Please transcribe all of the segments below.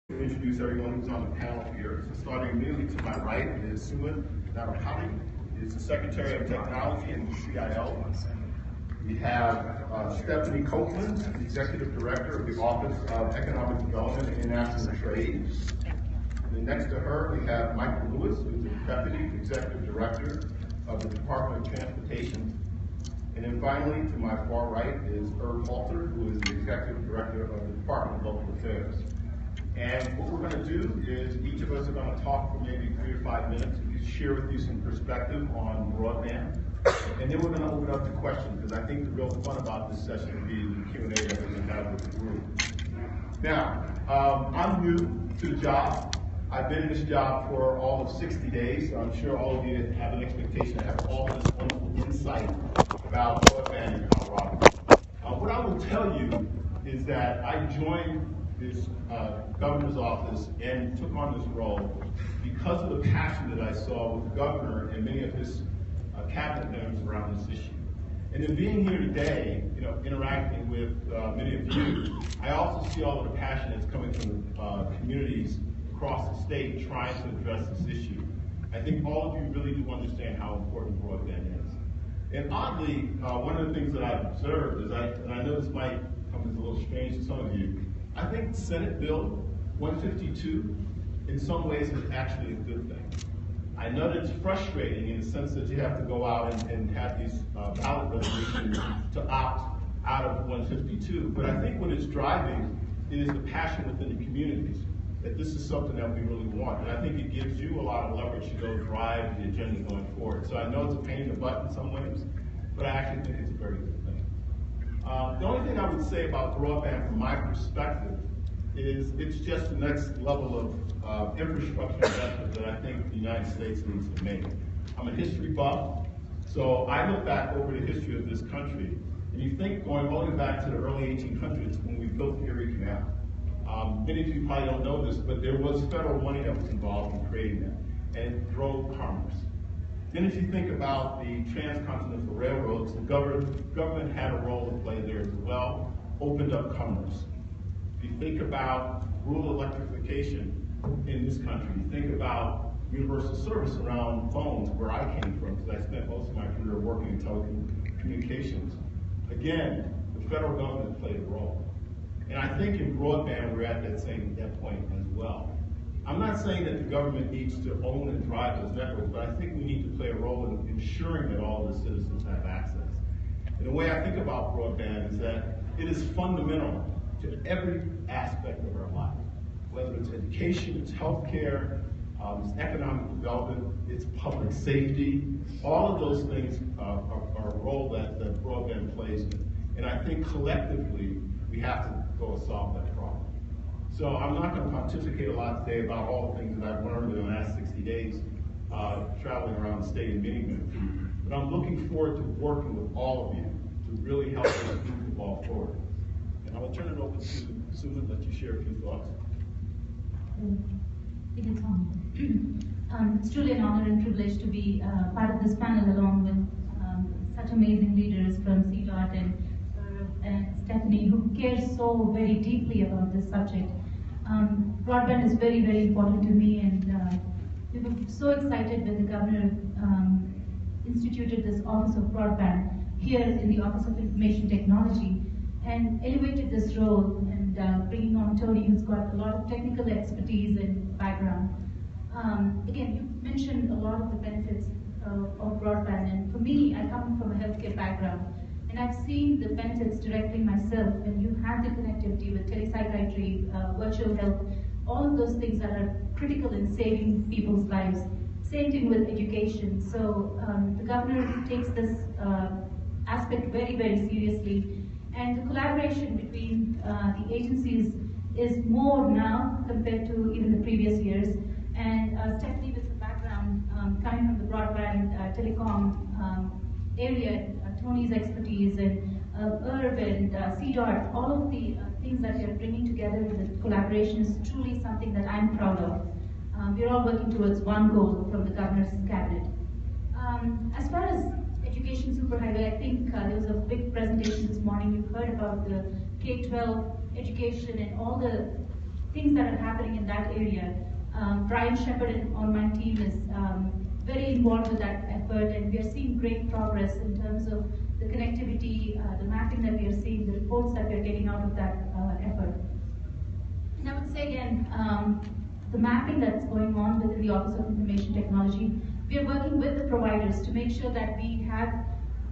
To introduce everyone who's on the panel here. So starting immediately to my right is Sumana, Nallapati, is the Secretary of Technology and CIO. We have Stephanie Copeland, the Executive Director of the Office of Economic Development and International Trade. And then next to her, we have Michael Lewis, who's the Deputy Executive Director of the Department of Transportation. And then finally, to my far right is Halter, who is the Executive Director of the Department of Local Affairs. And what we're going to do is each of us are going to talk for maybe 3 or 5 minutes, share with you some perspective on broadband. And then we're going to open up to questions, because I think the real fun about this session will be the Q&A that we're going to have with the group. Now, I'm new to the job. I've been in this job for all of 60 days, so I'm sure all of you have an expectation to have all this wonderful insight about broadband in Colorado. What I will tell you is that I joined this governor's office and took on this role because of the passion that I saw with the governor and many of his cabinet members around this issue. And in being here today, interacting with many of you, I also see all of the passion that's coming from communities across the state trying to address this issue. I think all of you really do understand how important broadband is. And oddly, one of the things that I've observed is, and I know this might come as a little strange to some of you, I think Senate Bill 152 in some ways is actually a good thing. I know that it's frustrating in the sense that you have to go out and have these ballot resolutions to opt out of 152, but I think what it's driving is the passion within the communities that this is something that we really want. And I think it gives you a lot of leverage to go drive the agenda going forward. So I know it's a pain in the butt in some ways, but I actually think it's a very good thing. The only thing I would say about broadband from my perspective is it's just the next level of infrastructure investment that I think the United States needs to make. I'm a history buff, so I look back over the history of this country, and you think going all the way back to the early 1800s when we built the Erie Canal. Many of you probably don't know this, but there was federal money that was involved in creating that, and it drove commerce. Then if you think about the transcontinental railroads, the government had a role to play there as well, opened up commerce. If you think about rural electrification in this country, you think about universal service around phones, where I came from, because I spent most of my career working in telecommunications. Again, the federal government played a role. And I think in broadband, we're at that point as well. I'm not saying that the government needs to own and drive those networks, but I think we need to play a role in ensuring that all the citizens have access. And the way I think about broadband is that it is fundamental to every aspect of our life, whether it's education, it's healthcare, it's economic development, it's public safety. All of those things are a role that broadband plays in. And I think collectively, we have to go and solve that problem. So I'm not going to pontificate a lot today about all the things that I've learned in the last 60 days traveling around the state and meeting with you. But I'm looking forward to working with all of you to really help us move the ball forward. And I will turn it over to Susan and let you share a few thoughts. It's truly an honor and privilege to be part of this panel along with such amazing leaders from CDOT and Stephanie, who cares so very deeply about this subject. Broadband is very, very important to me, and we were so excited when the governor instituted this Office of Broadband here in the Office of Information Technology and elevated this role, and bringing on Tony, who's got a lot of technical expertise and background. Again, you mentioned a lot of the benefits of broadband, and for me, I come from a healthcare background. And I've seen the benefits directly myself when you have the connectivity with telepsychiatry, virtual health, all of those things that are critical in saving people's lives. Same thing with education. So the governor takes this aspect very, very seriously. And the collaboration between the agencies is more now compared to even the previous years. And Stephanie, with her background coming from the broadband telecom area, Tony's expertise, and Irv and CDOT, all of the things that you're bringing together with the collaboration is truly something that I'm proud of. We're all working towards one goal from the governor's cabinet. As far as education superhighway, I think there was a big presentation this morning. You heard about the K-12 education and all the things that are happening in that area. Brian Shepherd on my team is very involved with that effort, and we are seeing great progress in terms of the connectivity, the mapping that we are seeing, the reports that we are getting out of that effort. And I would say again, the mapping that's going on within the Office of Information Technology, we are working with the providers to make sure that we have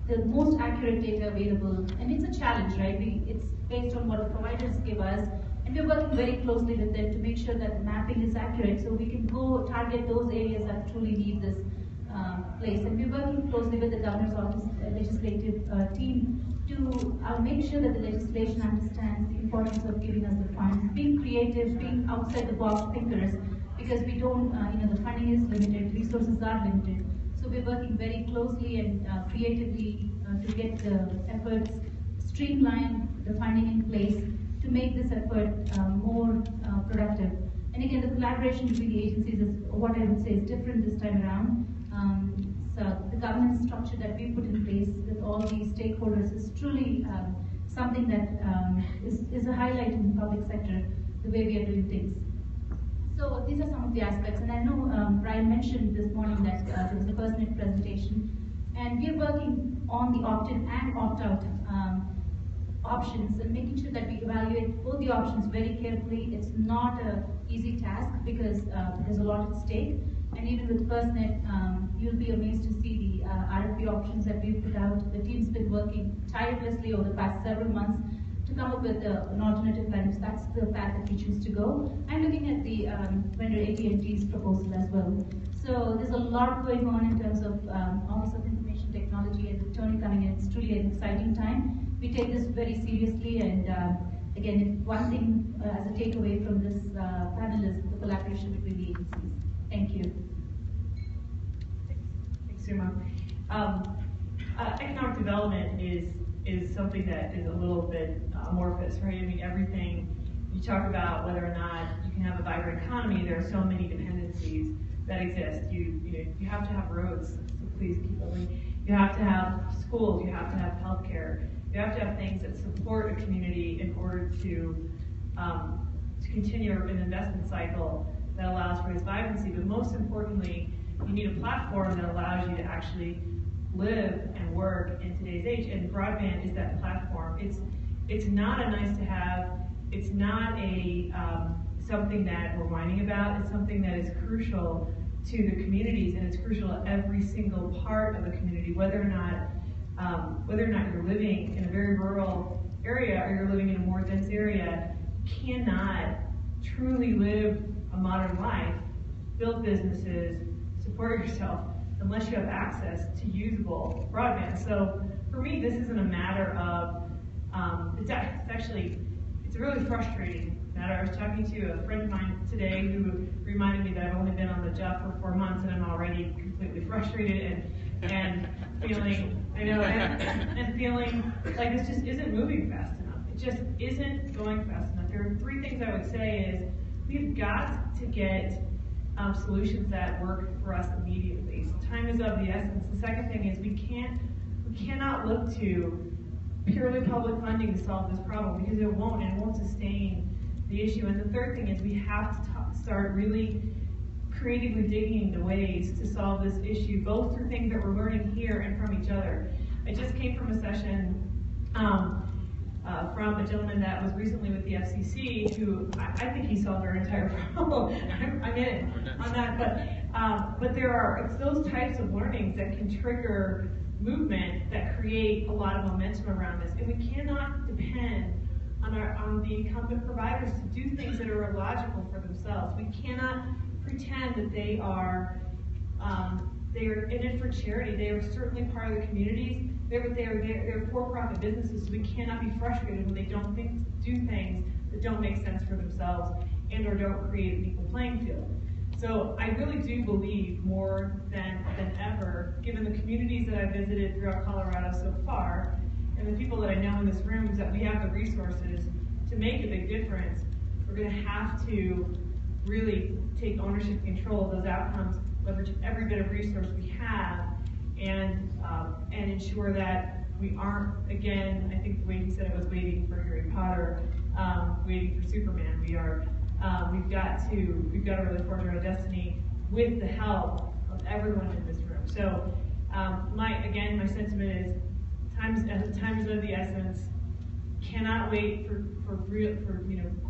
the most accurate data available. And it's a challenge, right? It's based on what the providers give us, and we're working very closely with them to make sure that the mapping is accurate so we can go target those areas that truly need this place. And we're working closely with the Governor's Office legislative team to make sure that the legislation understands the importance of giving us the funds, being creative, being outside the box thinkers, because we don't, the funding is limited, resources are limited. So we're working very closely and creatively to get the efforts streamlined, the funding in place, to make this effort more productive. And again, the collaboration between the agencies is what I would say is different this time around. So the governance structure that we put in place with all these stakeholders is truly something that is a highlight in the public sector, the way we are doing things. So these are some of the aspects, and I know Brian mentioned this morning that there was a FirstNet presentation, and we're working on the opt-in and opt-out options and making sure that we evaluate both the options very carefully. It's not an easy task because there's a lot at stake, and even with FirstNet, you'll be amazed to see the RFP options that we've put out. The team's been working tirelessly over the past several months to come up with an alternative plan. That's the path that we choose to go. I'm looking at the vendor AT&T's proposal as well. So there's a lot going on in terms of Office of Information Technology, and with Tony coming in, it's truly an exciting time. We take this very seriously, and again, if one thing as a takeaway from this panel is the collaboration between the agencies. Thank you. Thanks, Suma. Economic development is something that is a little bit amorphous, right? I mean, everything you talk about, whether or not you can have a vibrant economy, there are so many dependencies that exist. You have to have roads, so please keep going. You have to have schools, you have to have healthcare, you have to have things that support a community in order to continue an investment cycle that allows for this vibrancy. But most importantly, you need a platform that allows you to actually live and work in today's age, and broadband is that platform. It's not a nice to have, it's not a something that we're whining about, it's something that is crucial to the communities, and it's crucial to every single part of the community, whether or not you're living in a very rural area or you're living in a more dense area. You cannot truly live a modern life, build businesses, support yourself, unless you have access to usable broadband. So for me, this isn't a matter of, it's a really frustrating matter. I was talking to a friend of mine today who reminded me that I've only been on the job for 4 months and I'm already completely frustrated and feeling, and feeling like this just isn't moving fast enough. It just isn't going fast enough. There are 3 things I would say is we've got to get solutions that work for us immediately. So time is of the essence. The second thing is we cannot look to purely public funding to solve this problem, because it won't sustain the issue. And the third thing is we have to start really creatively digging into ways to solve this issue, both through things that we're learning here and from each other. I just came from a session from a gentleman that was recently with the FCC, who I think he solved our entire problem. I'm in on that, but it's those types of learnings that can trigger movement that create a lot of momentum around this, and we cannot depend on the incumbent providers to do things that are illogical for themselves. We cannot pretend that they are in it for charity. They are certainly part of the communities. They're for-profit businesses, so we cannot be frustrated when they don't do things that don't make sense for themselves and or don't create an equal playing field. So I really do believe more than ever, given the communities that I've visited throughout Colorado so far, and the people that I know in this room, is that we have the resources to make a big difference. We're going to have to really take ownership and control of those outcomes, leverage every bit of resource we have, and ensure that we aren't, again, I think the way he said it was waiting for Harry Potter, waiting for Superman. We are we've got to really forge our own destiny with the help of everyone in this room. So my sentiment is time is of the essence. Cannot wait for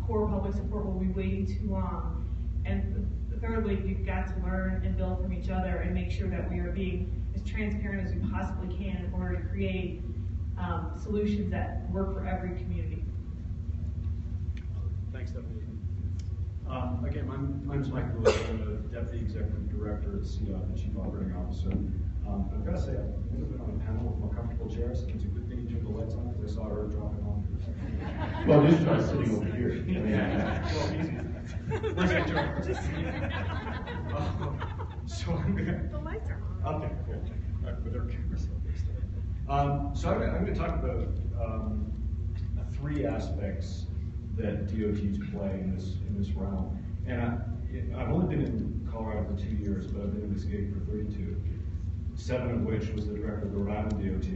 core public support. We'll be waiting too long. And thirdly, we've got to learn and build from each other and make sure that we are being as transparent as we possibly can in order to create solutions that work for every community. Thanks, Stephanie. Again, my name is Mike Lewis. I'm the Deputy Executive Director at CDOT, the Chief Operating Officer. I've got to say, I've never been on a panel with more comfortable chairs. It's a good thing you turned the lights on because I saw her dropping on. Well, this guy's sitting over here. Where's that joke? So I'm gonna. The lights are on. Okay, cool. With our cameras so I'm going to talk about 3 aspects that DOTs play in this realm. And I've only been in Colorado for 2 years, but I've been in this gig for 32. 7 of which was the director of the Rhode Island DOT,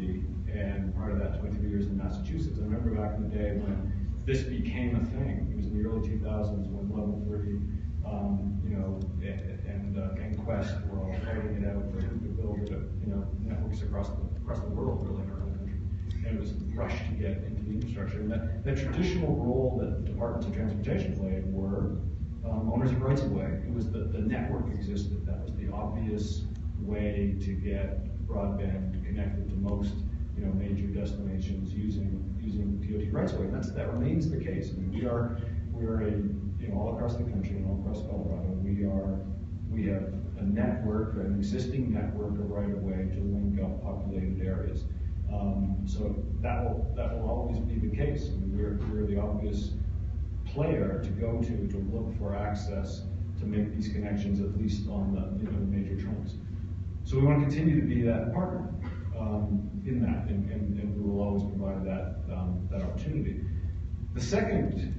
and prior to that, 23 years in Massachusetts. I remember back in the day when this became a thing. It was in the early 2000s when Level 3, and Quest were all fighting it out for who could build networks across the world, really, in our own country. And it was rushed to get into the infrastructure. And that traditional role that the departments of transportation played were owners of rights of way. It was the network existed. That was the obvious way to get broadband connected to most major destinations using DOT rights of way. And that remains the case. I mean, we're all across the country and all across Colorado. We have a network, an existing network of right of way to link up populated areas. So that will always be the case. I mean, we're the obvious player to go to look for access to make these connections, at least on the major trunks. So we want to continue to be that partner in that, and we will always provide that opportunity. The second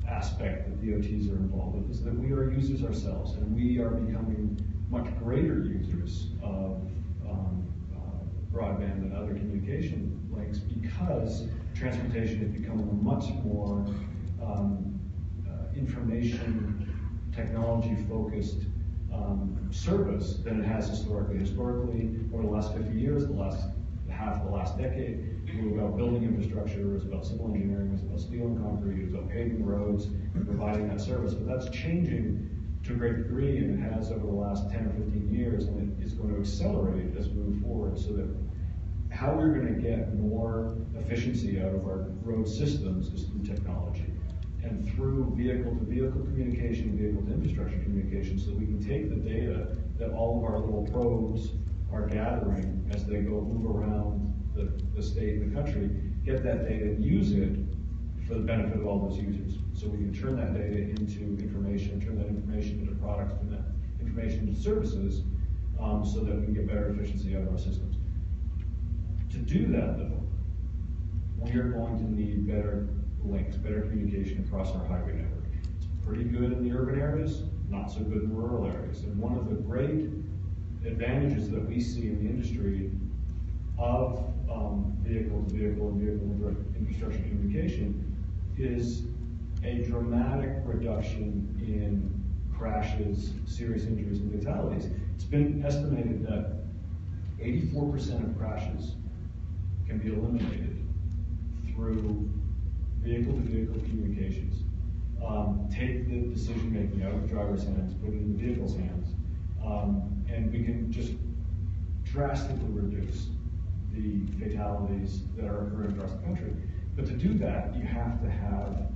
aspect that DOTs are involved with is that we are users ourselves, and we are becoming much greater users of broadband and other communication links because transportation is becoming a much more information technology focused service than it has historically. Historically, over the last 50 years, half of the last decade, it was about building infrastructure, it was about civil engineering, it was about steel and concrete, it was about paving roads and providing that service. But that's changing to a great degree, and it has over the last 10 or 15 years, and it is going to accelerate as we move forward, so that how we're going to get more efficiency out of our road systems is through technology and through vehicle-to-vehicle communication, vehicle-to-infrastructure communication, so that we can take the data that all of our little probes are gathering as they move around the state and the country, get that data and use it for the benefit of all those users. So we can turn that data into information, turn that information into products, turn that information into services, so that we can get better efficiency out of our systems. To do that, though, we are going to need better links, better communication across our highway network. It's pretty good in the urban areas, not so good in rural areas. And one of the great advantages that we see in the industry of vehicle-to-vehicle and vehicle infrastructure communication is a dramatic reduction in crashes, serious injuries, and fatalities. It's been estimated that 84% of crashes can be eliminated through vehicle-to-vehicle communications. Take the decision-making out of the driver's hands, put it in the vehicle's hands, and we can just drastically reduce the fatalities that are occurring across the country. But to do that, you have to have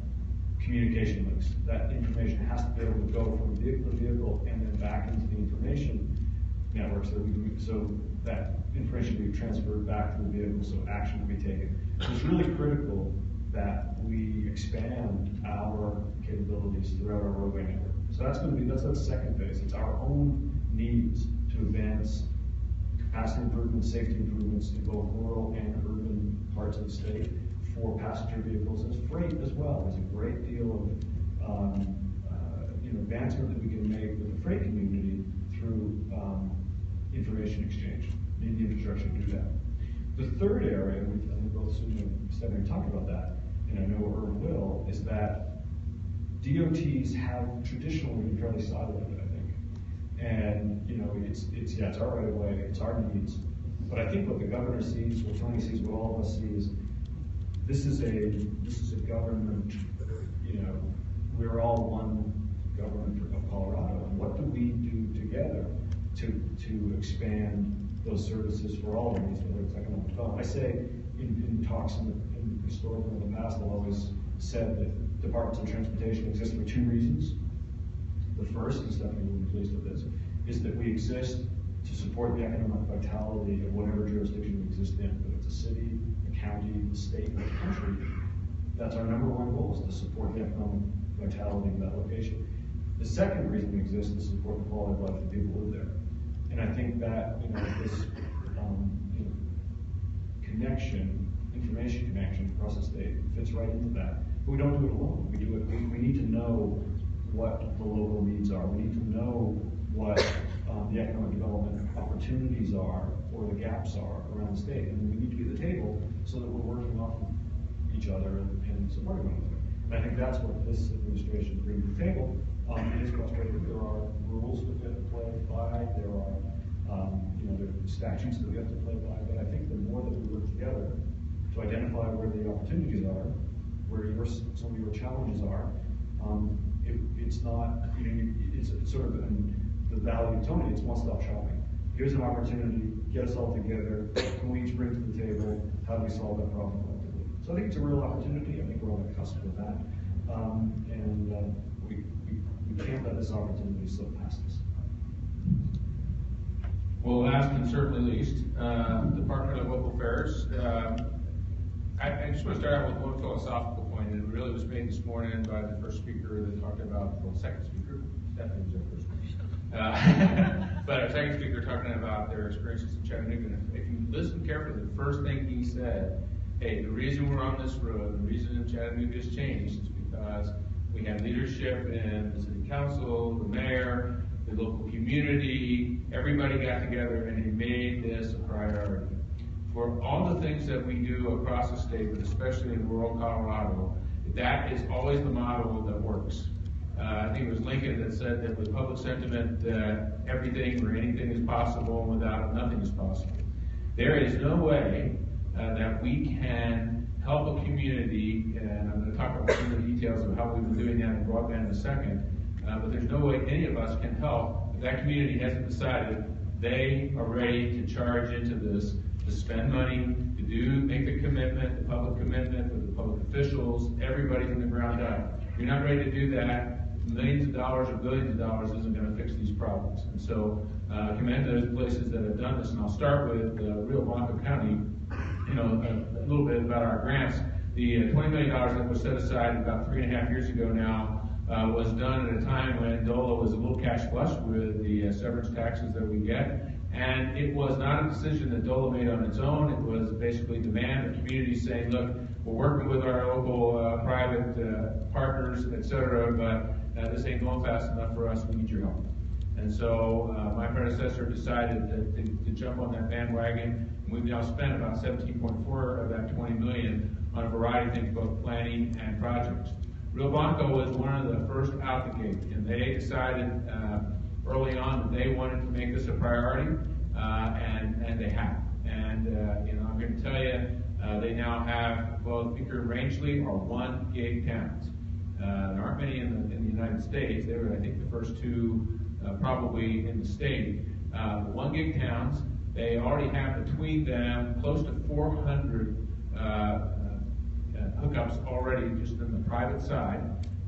communication links. That information has to be able to go from vehicle to vehicle and then back into the information network so that information can be transferred back to the vehicle so action can be taken. So it's really critical that we expand our capabilities throughout our roadway network. So that's the second phase. It's our own needs to advance capacity improvements, safety improvements in both rural and urban parts of the state for passenger vehicles and freight as well. There's a great deal of advancement that we can make with the freight community through information exchange. We need the infrastructure to do that. The third area, I think both Susan and Stephanie talked about that, and I know Irv will, is that DOTs have traditionally been fairly siloed, I think. And, you know, it's our right of way, it's our needs. But I think what the governor sees, what Tony sees, what all of us see is, this is a government, you know, we're all one government of Colorado. And what do we do together to expand those services for all of these, whether it's economic development? I say in talks in historically in the past, I've always said that departments of transportation exist for two reasons. The first, and Stephanie will be pleased with this, is that we exist to support the economic vitality of whatever jurisdiction we exist in, whether it's a city, a county, a state, or a country. That's our number one goal, is to support the economic vitality of that location. The second reason we exist is to support the quality of life of the people who live there. And I think that, you know, this connection, information connection across the state fits right into that. But we don't do it alone. We do it. We need to know what the local needs are. We need to know what the economic development opportunities are or the gaps are around the state. And we need to be at the table so that we're working off of each other and supporting one another. And I think that's what this administration brings to the table. It is frustrating. There are rules that we have to play by. There are there are statutes that we have to play by. But I think the more that we work together to identify where the opportunities are, where some of your challenges are, it's not, it's sort of the value of Tony, it's one-stop shopping. Here's an opportunity, get us all together, what can we each bring to the table, how do we solve that problem collectively? So I think it's a real opportunity. I think we're on the cusp of that. We can't let this opportunity slip past us. Well, last and certainly least, Department of Local Affairs. I just want to start out with one philosophical point, and it really was made this morning by the first speaker that talked about, well, second speaker, Stephanie was our first speaker. But our second speaker talking about their experiences in Chattanooga. And if you listen carefully, the first thing he said, hey, the reason we're on this road, the reason Chattanooga has changed is because we have leadership in the city council, the mayor, the local community, everybody got together and he made this a priority. For all the things that we do across the state, but especially in rural Colorado, that is always the model that works. I think it was Lincoln that said that with public sentiment, everything or anything is possible, and without it, nothing is possible. There is no way that we can help a community, and I'm going to talk about some of the details of how we've been doing that in Broadband in a second, but there's no way any of us can help if that community hasn't decided they are ready to charge into this, to spend money, to make the commitment, the public commitment with the public officials, everybody from the ground up. If you're not ready to do that, millions of dollars or billions of dollars isn't going to fix these problems. And so commend those places that have done this, and I'll start with Rio Blanco County. A little bit about our grants. The $20 million that was set aside about 3.5 years ago now was done at a time when DOLA was a little cash flush with the severance taxes that we get. And it was not a decision that DOLA made on its own. It was basically demand of communities saying, look, we're working with our local private partners, et cetera, but this ain't going fast enough for us. We need your help. And so my predecessor decided to jump on that bandwagon. And we've now spent about 17.4 of that 20 million on a variety of things, both planning and projects. Rio Blanco was one of the first out the gate, and they decided early on that they wanted to make this a priority, and they have. And I'm going to tell you, they now have both Beaker and Rangeley are 1 gig towns. There aren't many in the United States. They were, I think, the first two probably in the state. 1 gig towns. They already have between them close to 400 hookups already just in the private side.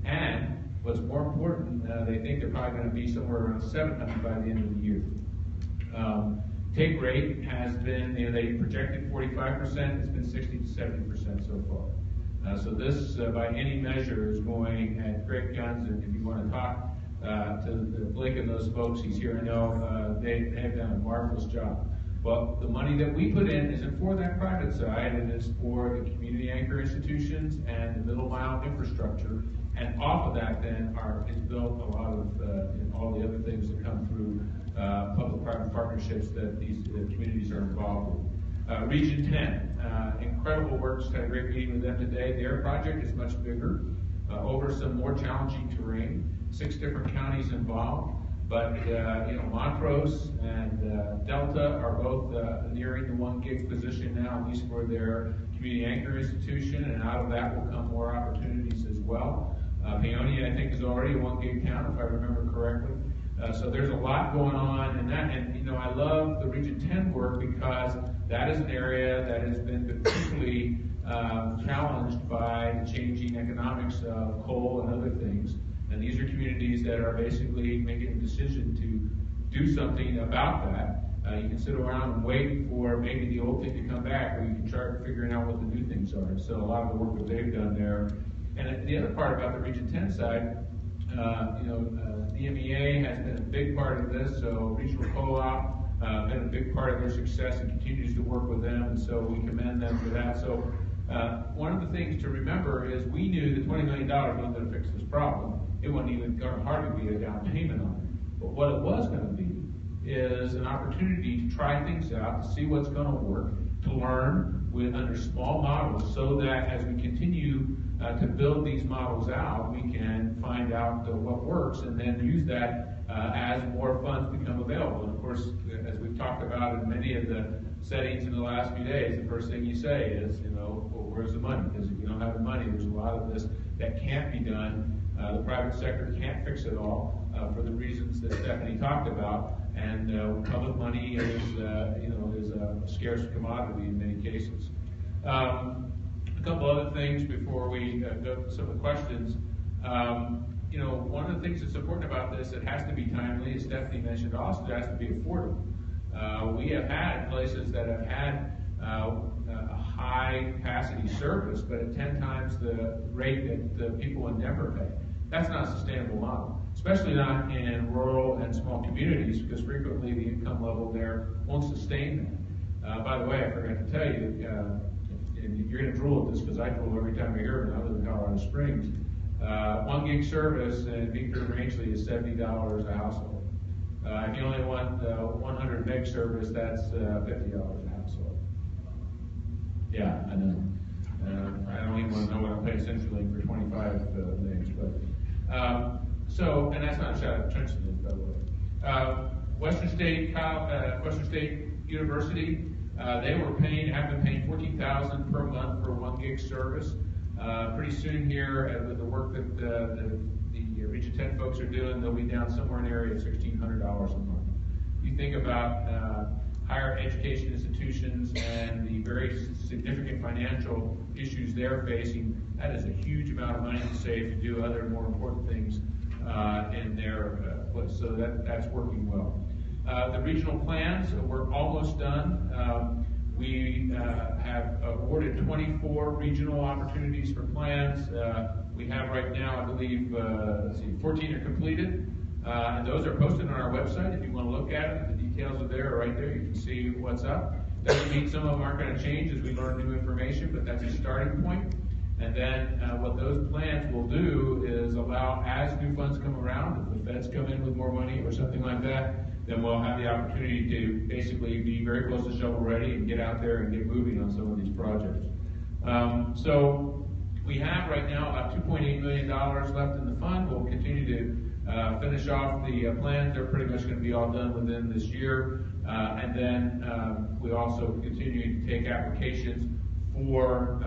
And what's more important, they think they're probably going to be somewhere around 700 by the end of the year. Take rate has been, they projected 45%, it's been 60 to 70% so far. So this, by any measure, is going at great guns. And if you want to talk to Blake and those folks, he's here, I know, they have done a marvelous job. Well, the money that we put in isn't for that private side, it is for the community anchor institutions and the middle mile infrastructure. And off of that then is built a lot of all the other things that come through public-private partnerships that these communities are involved with. Region 10, incredible work, just had a great meeting with them today. Their project is much bigger. over some more challenging terrain, 6 different counties involved. But Montrose and Delta are both nearing the 1 gig position now, at least for their community anchor institution, and out of that will come more opportunities as well. Paonia, I think, is already a 1 gig town, if I remember correctly. So there's a lot going on in that, and I love the Region 10 work because that is an area that has been particularly challenged by the changing economics of coal and other things. And these are communities that are basically making a decision to do something about that. You can sit around and wait for maybe the old thing to come back, or you can start figuring out what the new things are. So a lot of the work that they've done there. And the other part about the Region 10 side, DMEA has been a big part of this, so Regional Co-op been a big part of their success and continues to work with them, and so we commend them for that. So one of the things to remember is we knew that $20 million wasn't going to fix this problem. It wasn't even going to hardly be a down payment on it. But what it was going to be is an opportunity to try things out, to see what's going to work, to learn under small models, so that as we continue to build these models out, we can find out what works and then use that as more funds become available. And of course, as we've talked about in many of the settings in the last few days, the first thing you say is, well, where's the money? Because if you don't have the money, there's a lot of this that can't be done. The private sector can't fix it all for the reasons that Stephanie talked about, and public money is a scarce commodity in many cases. A couple other things before we go to some of the questions. One of the things that's important about this, it has to be timely, as Stephanie mentioned, also it has to be affordable. We have had places that have had a high capacity service, but at 10 times the rate that the people in Denver pay. That's not a sustainable model, especially not in rural and small communities, because frequently the income level there won't sustain that. By the way, I forgot to tell you, and you're going to drool at this because I drool every time I hear it. I live in Colorado Springs. 1 gig service in Victor and Rangeley is $70 a household. If you only want 100 meg service, that's $50 a household. Yeah, I know. I don't even want to know what I'm paying CenturyLink for 25 megs, but and that's not a shout out to CenturyLink, by the way. Western State University. They have been paying $14,000 per month for 1 gig service. Pretty soon here, with the work that the Region 10 folks are doing, they'll be down somewhere in the area of $1,600 a month. You think about higher education institutions and the very significant financial issues they're facing, that is a huge amount of money to save to do other more important things in their place. So that's working well. The regional plans, we're almost done. We have awarded 24 regional opportunities for plans. We have right now, I believe, 14 are completed. And those are posted on our website if you want to look at it. The details are there, right there. You can see what's up. Doesn't mean some of them aren't going to change as we learn new information, but that's a starting point. And then what those plans will do is allow, as new funds come around, if the feds come in with more money or something like that, then we'll have the opportunity to basically be very close to shovel ready and get out there and get moving on some of these projects. So we have right now about $2.8 million left in the fund. We'll continue to finish off the plans. They're pretty much going to be all done within this year. And then we also continue to take applications for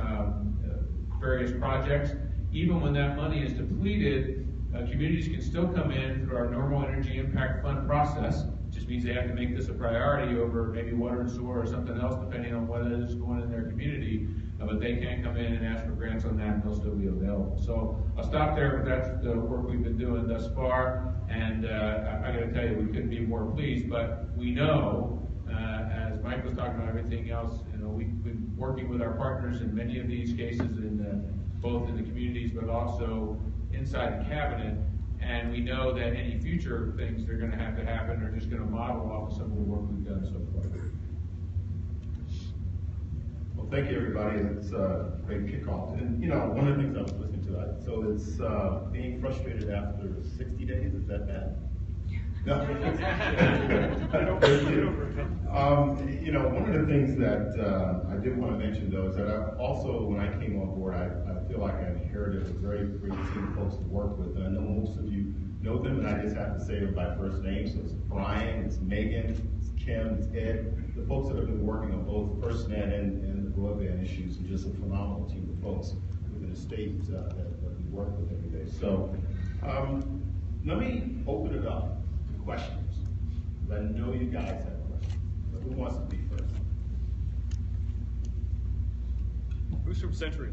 various projects. Even when that money is depleted, communities can still come in through our normal energy impact fund process. It just means they have to make this a priority over maybe water and sewer or something else, depending on what it is going in their community. But they can come in and ask for grants on that, and they'll still be available. So I'll stop there, but that's the work we've been doing thus far. And I got to tell you, we couldn't be more pleased. But we know, as Mike was talking about everything else, we've been working with our partners in many of these cases, both in the communities, but also inside the cabinet, and we know that any future things that are going to have to happen are just going to model off of some of the work we've done so far. Well, thank you, everybody. It's a great kickoff. And, one of the things I was listening to, so it's being frustrated after 60 days, is that bad? No. One of the things that I did want to mention, though, is that when I came on board, I feel like I inherited a very great team of folks to work with. And I know most of you know them, and I just have to say them by first name. So it's Brian, it's Megan, it's Kim, it's Ed. The folks that have been working on both FirstNet and the broadband issues are just a phenomenal team of folks within the state that we work with every day. So let me open it up to questions. I know you guys have questions. So who wants to be first? Who's from Century?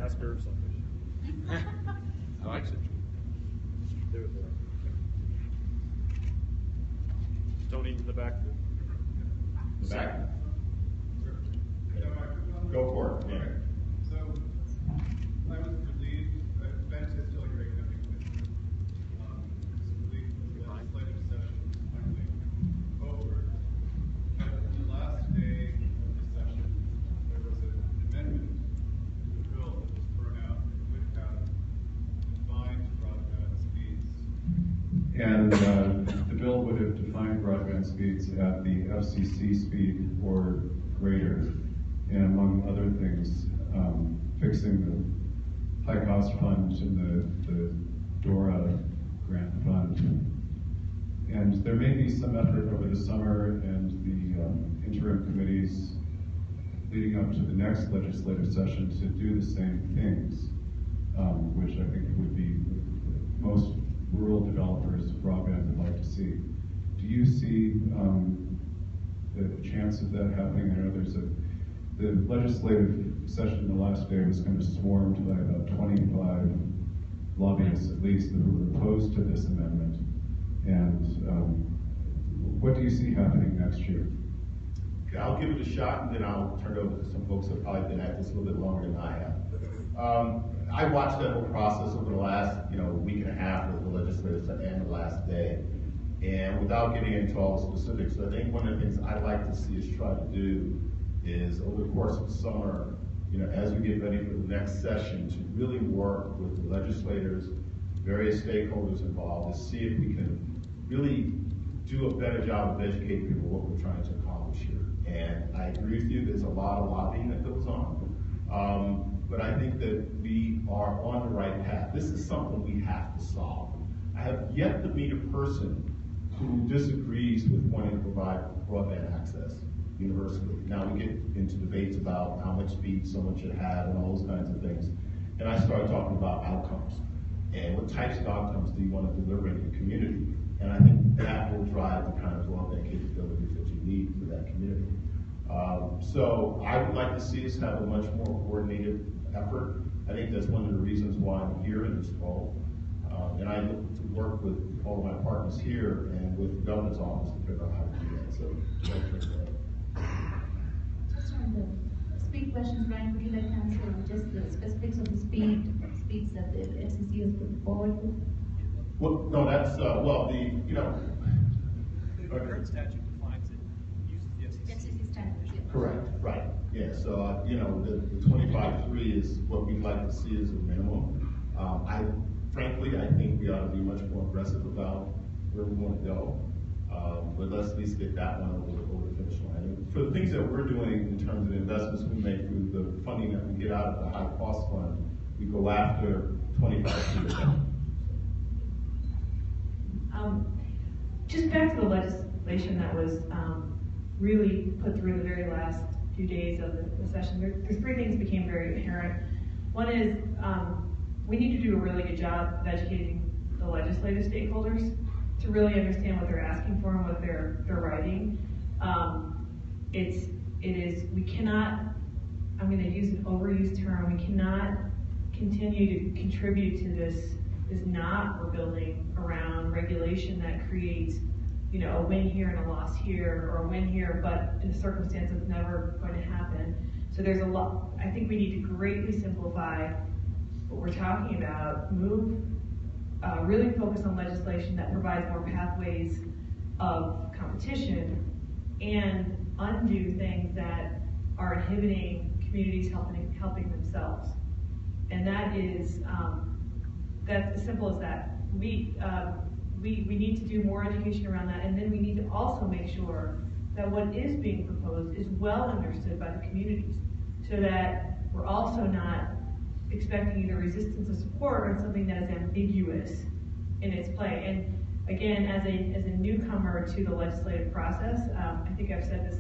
Ask her something. I like Century. Tony in the back. The back? Go for it. Yeah. So, I was relieved, Ben is still a great county commissioner. Was relieved the legislative session was finally over. But on the last day of the session, there was an amendment to the bill that was thrown out that would have defined broadband speeds. And the bill would have defined broadband speeds at the FCC speed or greater, and among other things, fixing the high cost fund and the DOLA grant fund. And there may be some effort over the summer and the interim committees leading up to the next legislative session to do the same things, which I think would be most rural developers of broadband would like to see. Do you see the chance of that happening? I know the legislative session the last day was kind of swarmed by about 25 lobbyists at least who were opposed to this amendment. And what do you see happening next year? Okay, I'll give it a shot, and then I'll turn it over to some folks that have probably been at this a little bit longer than I have. I watched that whole process over the last, week and a half of the legislative session and the last day. And without getting into all the specifics, I think one of the things I'd like to see us try to do is over the course of the summer, as we get ready for the next session, to really work with the legislators, various stakeholders involved, to see if we can really do a better job of educating people what we're trying to accomplish here. And I agree with you, there's a lot of lobbying that goes on. But I think that we are on the right path. This is something we have to solve. I have yet to meet a person who disagrees with wanting to provide broadband access universally. Now we get into debates about how much speed someone should have and all those kinds of things. And I start talking about outcomes. And what types of outcomes do you want to deliver in your community? And I think that will drive the kind of broadband capabilities that you need for that community. So I would like to see us have a much more coordinated effort. I think that's one of the reasons why I'm here in this role. And I look to work with all of my partners here and with the governor's office to figure out how to do that. So, Just on the speed questions, Brian, would you like to answer just the specifics of the speeds that the FCC has put forward? well, no, that's, The current statute defines it, uses the FCC. FCC standards, yeah. correct, right. Yeah, so, the 25.3 is what we'd like to see as a minimum. Frankly, I think we ought to be much more aggressive about where we want to go. But let's at least get that one over the finish line. And for the things that we're doing in terms of the investments we make through the funding that we get out of the high cost fund, we go after 25%. Just back to the legislation that was really put through the very last few days of the session, there's three things that became very apparent. One is we need to do a really good job of educating the legislative stakeholders to really understand what they're asking for and what they're writing. We cannot, I'm going to use an overused term, we cannot continue to contribute to this knot we're building around regulation that creates, a win here and a loss here, or a win here, but in a circumstance that's never going to happen. So there's a lot, I think we need to greatly simplify what we're talking about, really focus on legislation that provides more pathways of competition and undo things that are inhibiting communities helping themselves. And that is, that's as simple as that. We need to do more education around that, and then we need to also make sure that what is being proposed is well understood by the communities, so that we're also not expecting either resistance or support or something that is ambiguous in its play. And again, as a newcomer to the legislative process, I think I've said this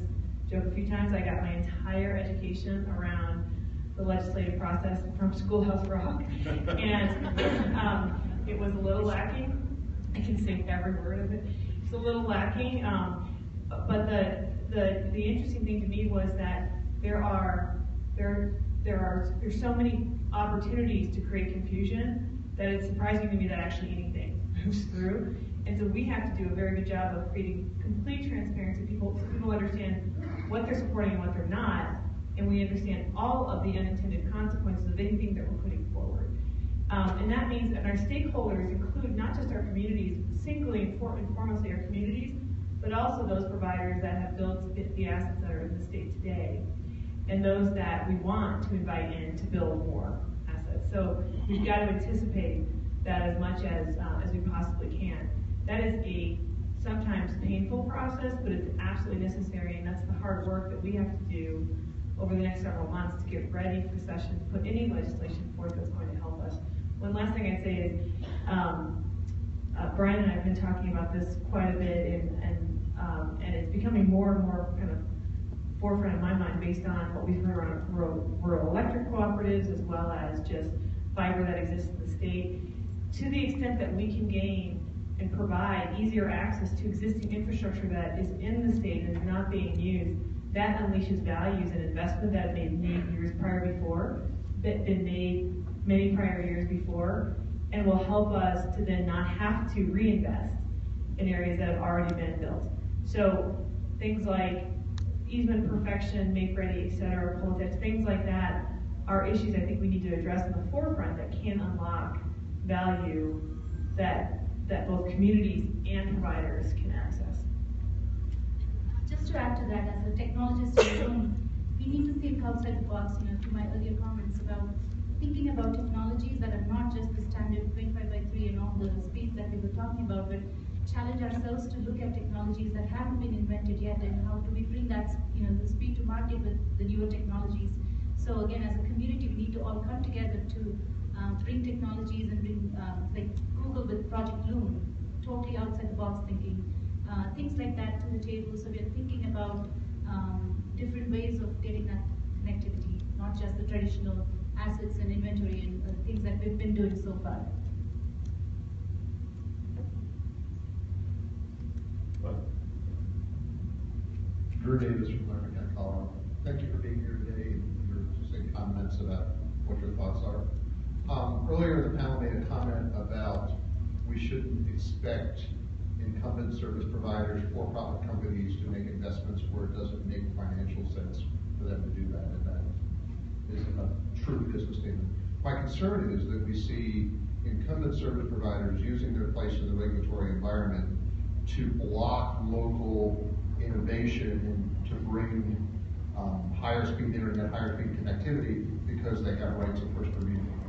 joke a few times, I got my entire education around the legislative process from Schoolhouse Rock, and it was a little lacking. I can say every word of it. It's a little lacking, but the interesting thing to me was that there's so many opportunities to create confusion that it's surprising to me that actually anything moves through. And so we have to do a very good job of creating complete transparency. So people understand what they're supporting and what they're not, and we understand all of the unintended consequences of anything that we're putting forward. And that means that our stakeholders include not just our communities, singly and foremost our communities, but also those providers that have built the assets that are in the state today, and those that we want to invite in to build more assets. So we've got to anticipate that as much as we possibly can. That is a sometimes painful process, but it's absolutely necessary, and that's the hard work that we have to do over the next several months to get ready for session, to put any legislation forth that's going to help us. One last thing I'd say is, Brian and I have been talking about this quite a bit, and it's becoming more and more kind of forefront in my mind based on what we've heard around rural electric cooperatives as well as just fiber that exists in the state. To the extent that we can gain and provide easier access to existing infrastructure that is in the state and is not being used, that unleashes values and investment that may have made years prior before, that been made many prior years before, and will help us to then not have to reinvest in areas that have already been built. So things like easement perfection, make ready, et cetera, politics, things like that are issues I think we need to address in the forefront that can unlock value that both communities and providers can access. Just to add to that, as a technologist, we need to think outside the box, to my earlier comments about thinking about technologies that are not just the standard 25/3 and all the speeds that we were talking about, but challenge ourselves to look at technologies that haven't been invented yet, and how do we bring that, the speed to market with the newer technologies. So again, as a community, we need to all come together to bring technologies and bring, like Google with Project Loom, totally outside the box thinking, things like that to the table. So we're thinking about different ways of getting that connectivity, not just the traditional assets and inventory and things that we've been doing so far. Drew Davis from Larkin County, Colorado. Thank you for being here today and your succinct comments about what your thoughts are. Earlier, the panel made a comment about we shouldn't expect incumbent service providers, for-profit companies to make investments where it doesn't make financial sense for them to do that, and that isn't a true business statement. My concern is that we see incumbent service providers using their place in the regulatory environment to block local innovation and to bring higher speed internet, higher speed connectivity because they have rights of first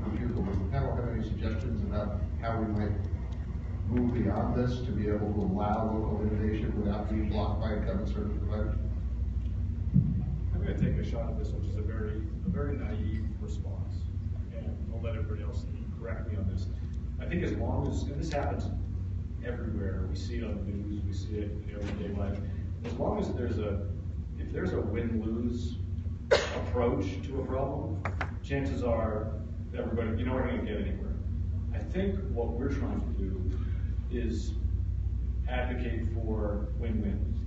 refusal. Does the panel have any suggestions about how we might move beyond this to be able to allow local innovation without being blocked by incumbent service providers? I'm going to take a shot at this, which is a very naive response, and I'll let everybody else correct me on this. I think as long as, and this happens everywhere, we see it on the news, we see it in everyday life, as long as if there's a win-lose approach to a problem, chances are everybody, we're not going to get anywhere. I think what we're trying to do is advocate for win-wins.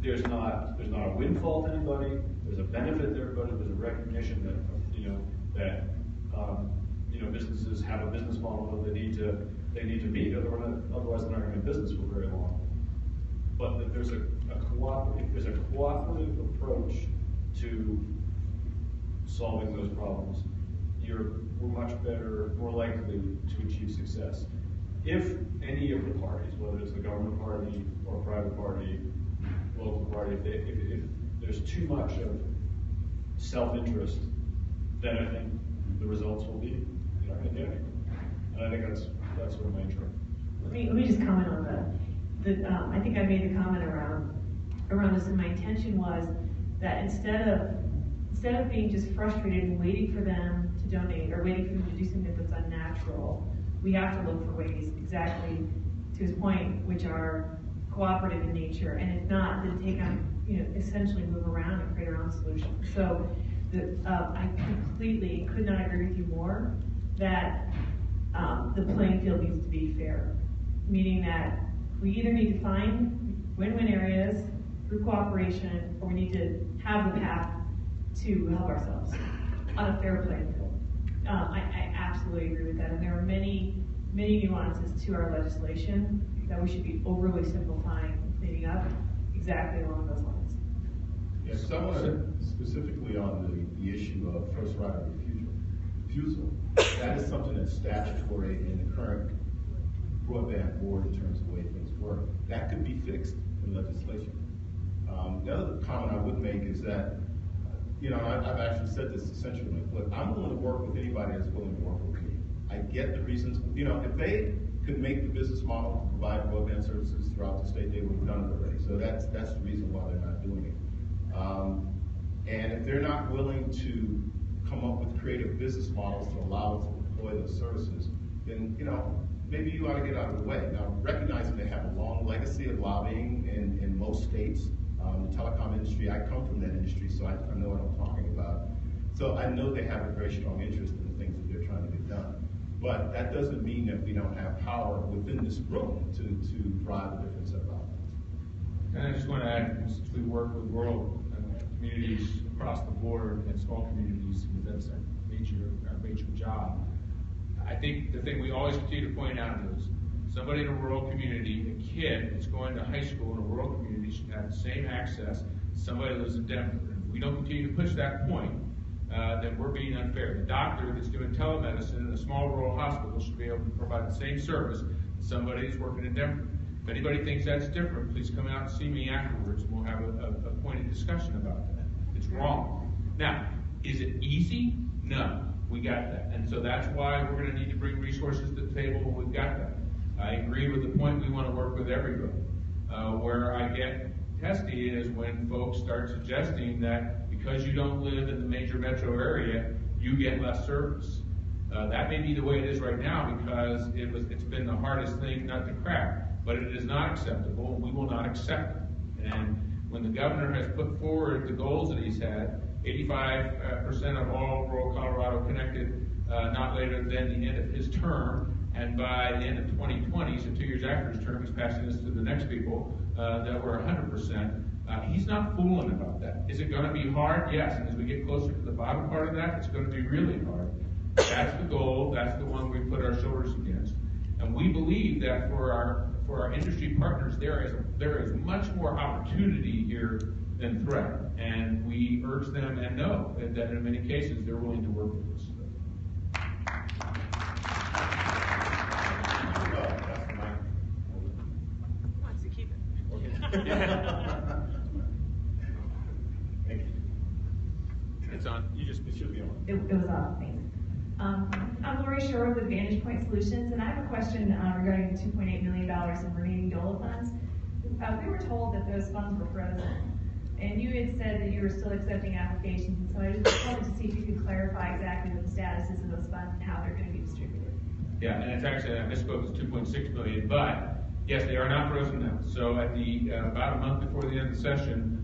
There's not a windfall to anybody. There's a benefit to everybody. There's a recognition that businesses have a business model that they need to meet. Otherwise, they're not going to be in business for very long. But that there's a cooperative approach to solving those problems, we're much better, more likely to achieve success. If any of the parties, whether it's the government party or private party, local party, if there's too much of self-interest, then I think the results will be you're not going to get anywhere. And I think that's sort of my intro. Let me just comment on that. I think I made the comment around this, and my intention was that instead of being just frustrated and waiting for them to donate or waiting for them to do something that's unnatural. We have to look for ways, exactly to his point, which are cooperative in nature, and if not, then take on, essentially move around and create our own solutions. So I completely could not agree with you more that the playing field needs to be fair, meaning that we either need to find win-win areas through cooperation, or we need to have the path to help ourselves on a fair playing field. I absolutely agree with that, and there are many nuances to our legislation that we should be overly simplifying and cleaning up exactly along those lines. Yes, someone specifically on the issue of first right of refusal. That is something that's statutory in the current broadband board in terms of the way things work. That could be fixed in legislation. The other comment I would make is that, I've actually said this essentially, look, I'm willing to work with anybody that's willing to work with me. I get the reasons, if they could make the business model to provide broadband services throughout the state, they would have done it already. So that's the reason why they're not doing it. And if they're not willing to come up with creative business models to allow us to deploy those services, then, maybe you ought to get out of the way. Now, recognizing they have a long legacy of lobbying in most states, the telecom industry, I come from that industry, so I know what I'm talking about. So I know they have a very strong interest in the things that they're trying to get done. But that doesn't mean that we don't have power within this room to drive a different set of outcomes. And I just want to add, since we work with rural communities across the board and small communities, because that's our major job, I think the thing we always continue to point out is somebody in a rural community, a kid that's going to high school in a rural community should have the same access as somebody that lives in Denver. And if we don't continue to push that point, then we're being unfair. The doctor that's doing telemedicine in a small rural hospital should be able to provide the same service as somebody who's working in Denver. If anybody thinks that's different, please come out and see me afterwards, and we'll have a pointed discussion about that. It's wrong. Now, is it easy? No. We got that. And so that's why we're going to need to bring resources to the table when we've got that. I agree with the point we want to work with everybody. Where I get testy is when folks start suggesting that because you don't live in the major metro area, you get less service. That may be the way it is right now because it's been the hardest thing not to crack, but it is not acceptable, and we will not accept it. And when the governor has put forward the goals that he's had, 85% of all rural Colorado connected not later than the end of his term, and by the end of 2020, so 2 years after his term, he's passing this to the next people, that we're 100%. He's not fooling about that. Is it going to be hard? Yes, and as we get closer to the bottom part of that, it's going to be really hard. That's the goal, that's the one we put our shoulders against. And we believe that for our industry partners, there is much more opportunity here than threat. And we urge them and know that in many cases they're willing to work with us. Wants to keep it. Thank you. It's on. It should be on. It was on, thanks. I'm Lori Shore with Vantage Point Solutions, and I have a question regarding the $2.8 million in remaining DOLA funds. We were told that those funds were frozen, and you had said that you were still accepting applications, and so I just wanted to see if you could clarify exactly what the status is of those funds and how they're going to be distributed. Yeah, and it's actually, I misspoke, it's 2.6 million, but yes, they are not frozen now. So at the about a month before the end of the session,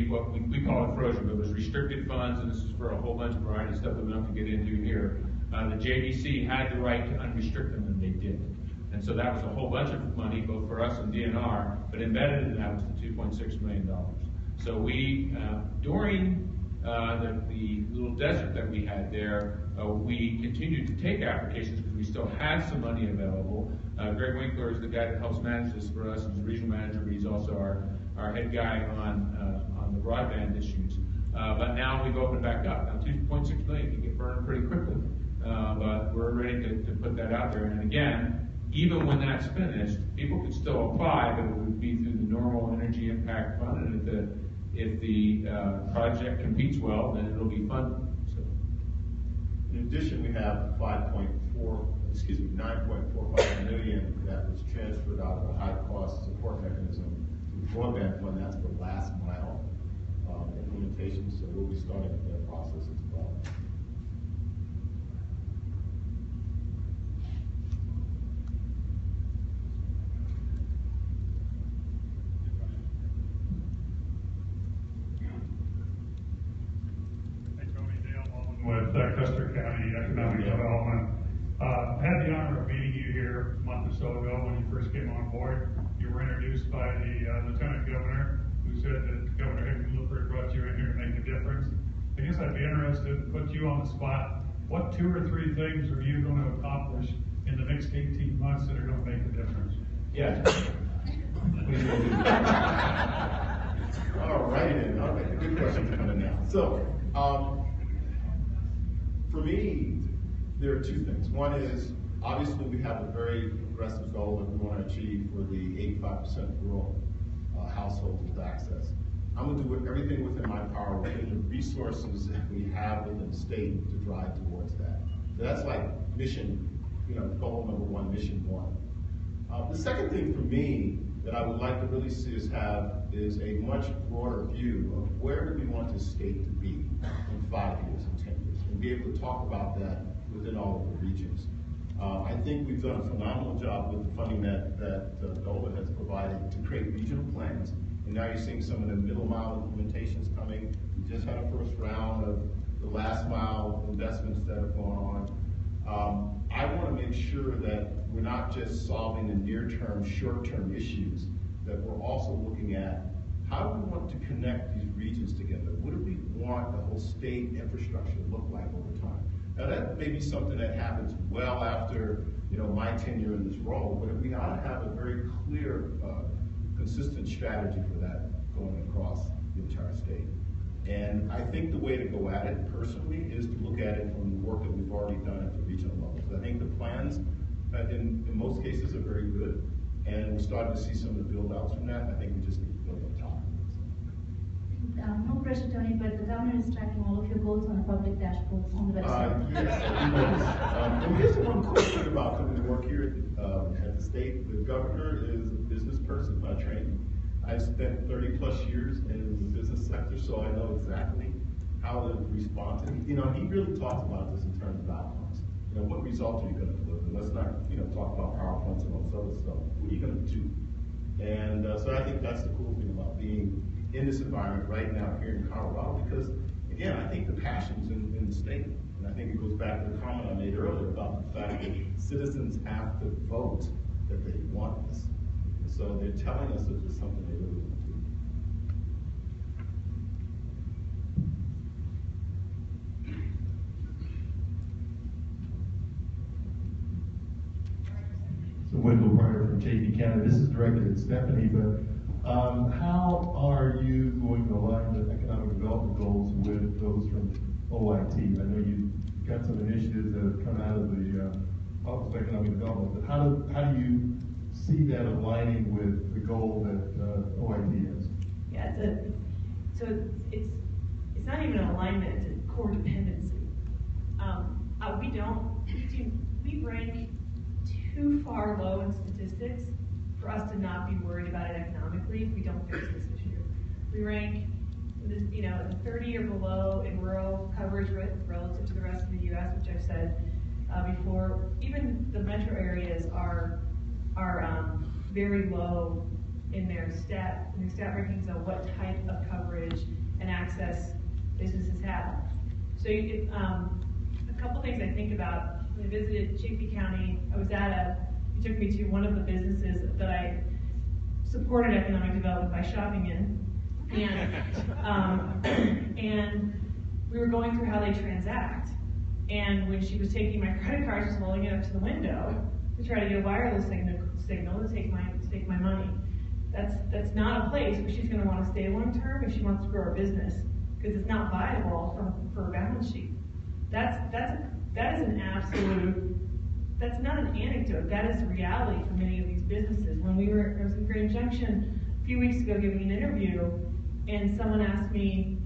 what we call it frozen, but it was restricted funds, and this is for a whole bunch of variety of stuff that we don't have to get into here. The JVC had the right to unrestrict them, and they did. And so that was a whole bunch of money, both for us and DNR, but embedded in that was the $2.6 million. So we, during the little desert that we had there, we continued to take applications because we still had some money available. Greg Winkler is the guy that helps manage this for us. He's the regional manager, but he's also our head guy on the broadband issues. But now we've opened back up. Now 2.6 million can get burned pretty quickly, but we're ready to put that out there. And again, even when that's finished, people could still apply, but it would be through the normal energy impact fund. And if the project competes well, then it'll be funded. So. In addition, we have 9.45 million that was transferred out of the high-cost support mechanism to broadband fund. That's for last mile implementation. So we'll be starting that process as well. with Custer County Economic Development. Had the honor of meeting you here a month or so ago when you first came on board. You were introduced by the Lieutenant Governor, who said that Governor Hickenlooper brought you in here to make a difference. I guess I'd be interested to put you on the spot. What 2 or 3 things are you going to accomplish in the next 18 months that are going to make a difference? Yeah. All right, then. All right, good questions coming now. So, for me, there are 2 things. One is, obviously, we have a very aggressive goal that we want to achieve for the 85% rural households with access. I'm going to do everything within my power, within the resources that we have within the state to drive towards that. So that's like mission, goal number 1, mission 1. The second thing for me that I would like to really see us have is a much broader view of where do we want the state to be in 5 years and 10 years, and be able to talk about that within all of the regions. I think we've done a phenomenal job with the funding that DOLA has provided to create regional plans, and now you're seeing some of the middle mile implementations coming. We just had a first round of the last mile investments that have gone on. I want to make sure that we're not just solving the near-term, short-term issues, that we're also looking at how do we want to connect these regions together? What do we want the whole state infrastructure to look like over time? Now that may be something that happens well after my tenure in this role, but we ought to have a very clear, consistent strategy for that going across the entire state. And I think the way to go at it personally is to look at it from the work that we've already done at the regional level. So I think the plans in most cases are very good, and we're starting to see some of the build outs from that. I think we just need to build on top of it. No pressure, Tony, but the governor is tracking all of your goals on a public dashboard on the website. Yes, and here's the one cool thing about coming to work here at the state. The governor is a business person by training. I've spent 30 plus years in the business sector, so I know exactly how to respond to it. He really talks about this in terms of outcomes. What results are you going to deliver? Let's not, talk about PowerPoints and all this other stuff. What are you going to do? And so I think that's the cool thing about being in this environment right now here in Colorado, because again, I think the passion's in the state. And I think it goes back to the comment I made earlier about the fact that citizens have to vote that they want this. And so they're telling us that it's something they really want to do. So Wendell Breyer from JP County. This is directed at Stephanie, but how are you going to align the economic development goals with those from OIT? I know you've got some initiatives that have come out of the Office of Economic Development, but how do you see that aligning with the goal that OIT has? Yeah, it's not even an alignment, it's a core dependency. We rank too far low in statistics for us to not be worried about it economically if we don't fix this issue. We rank, in 30 or below in rural coverage relative to the rest of the U.S., which I've said before. Even the metro areas are very low in their stat rankings on what type of coverage and access businesses have. So a couple things I think about. When I visited JP County, he took me to one of the businesses that I supported economic development by shopping in, and we were going through how they transact. And when she was taking my credit card, she was holding it up to the window to try to get a wireless signal to take my money. That's not a place where she's going to want to stay long term if she wants to grow her business, because it's not viable for her balance sheet. That is an absolute. That's not an anecdote. That is reality for many of these businesses. I was in Grand Junction a few weeks ago giving an interview, and someone asked me,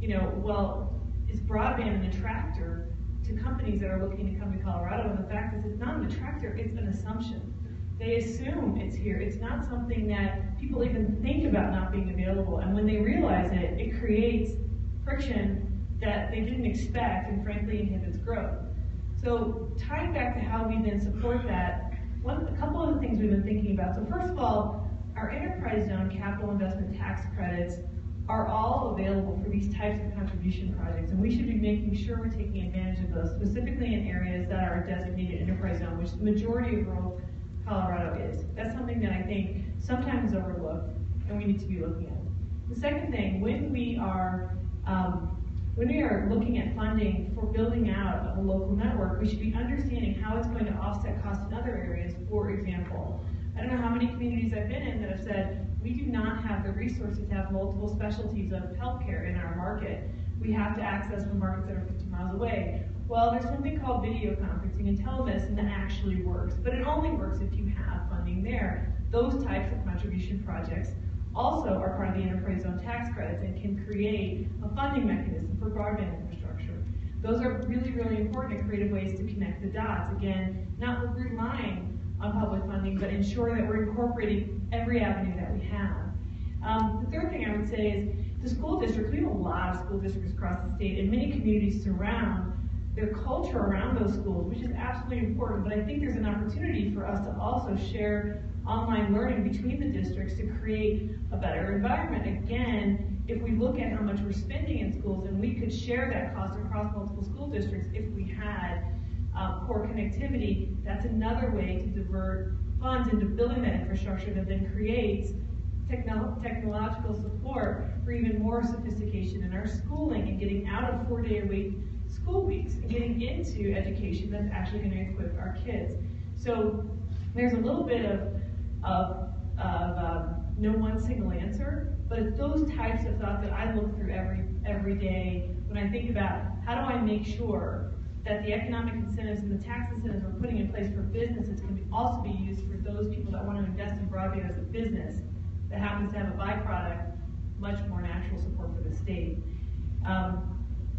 well, is broadband an attractor to companies that are looking to come to Colorado? And the fact is, it's not an attractor, it's an assumption. They assume it's here. It's not something that people even think about not being available. And when they realize it, it creates friction that they didn't expect and frankly inhibits growth. So tying back to how we then support that, a couple of the things we've been thinking about. So first of all, our enterprise zone capital investment tax credits are all available for these types of contribution projects, and we should be making sure we're taking advantage of those, specifically in areas that are a designated enterprise zone, which the majority of rural Colorado is. That's something that I think sometimes is overlooked, and we need to be looking at. The second thing, when we are looking at funding for building out a local network, we should be understanding how it's going to offset costs in other areas. For example, I don't know how many communities I've been in that have said, we do not have the resources to have multiple specialties of healthcare in our market. We have to access the markets that are 50 miles away. Well, there's something called video conferencing and telemedicine that actually works, but it only works if you have funding there. Those types of contribution projects also are part of the enterprise zone tax credits and can create a funding mechanism for broadband infrastructure. Those are really, really important and creative ways to connect the dots. Again, not relying on public funding, but ensure that we're incorporating every avenue that we have. The third thing I would say is the school districts. We have a lot of school districts across the state, and many communities surround their culture around those schools, which is absolutely important. But I think there's an opportunity for us to also share online learning between the districts to create a better environment. Again, if we look at how much we're spending in schools, and we could share that cost across multiple school districts if we had poor connectivity, that's another way to divert funds into building that infrastructure that then creates technological support for even more sophistication in our schooling and getting out of 4-day-a-week school weeks and getting into education that's actually going to equip our kids. So there's a little bit of no one single answer, but it's those types of thoughts that I look through every day when I think about how do I make sure that the economic incentives and the tax incentives we're putting in place for businesses can also be used for those people that want to invest in broadband as a business that happens to have a byproduct, much more natural support for the state.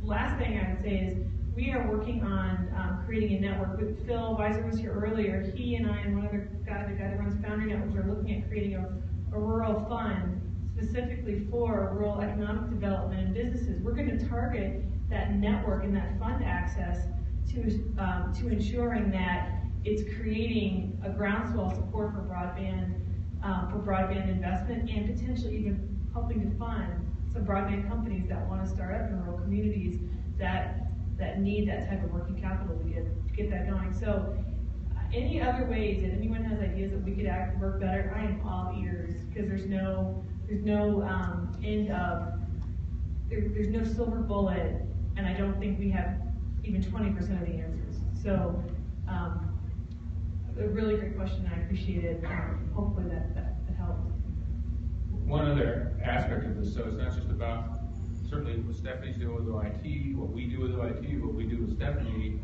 Last thing I would say is we are working on creating a network. With Phil Weiser was here earlier. He and I and one other guy, the guy that runs Foundry Networks, are looking at creating a rural fund specifically for rural economic development and businesses. We're going to target that network and that fund access to ensuring that it's creating a groundswell support for broadband investment and potentially even helping to fund some broadband companies that want to start up in rural communities that need that type of working capital to get that going. So any other ways that anyone has ideas that we could work better, I am all ears, because there's no silver bullet, and I don't think we have even 20% of the answers. So a really great question. I appreciate it. Hopefully that helps. One other aspect of this, so it's not just about certainly what Stephanie's doing with OIT, what we do with OIT, what we do with Stephanie.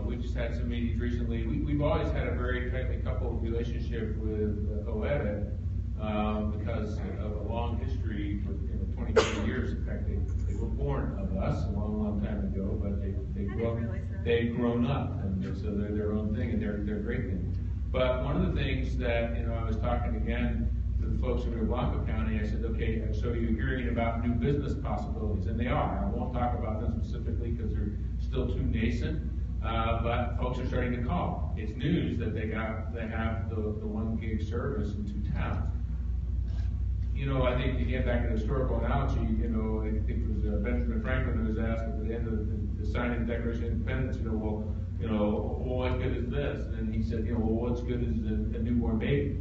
We just had some meetings recently. We've always had a very tightly coupled relationship with OEDIT because of a long history for 20 years. In fact, they were born of us a long time ago, but they've grown up, and so they're their own thing, and they're great things. But one of the things that I was talking again to the folks in Rio Blanco County, I said, okay, so you're hearing about new business possibilities, and they are. I won't talk about them specifically because they're still too nascent, but folks are starting to call. It's news that they have the 1 gig service in 2 towns. I think to get back to the historical analogy, I think it was Benjamin Franklin who was asked at the end of the signing of the Declaration of Independence, what good is this? And he said, what's good is a newborn baby.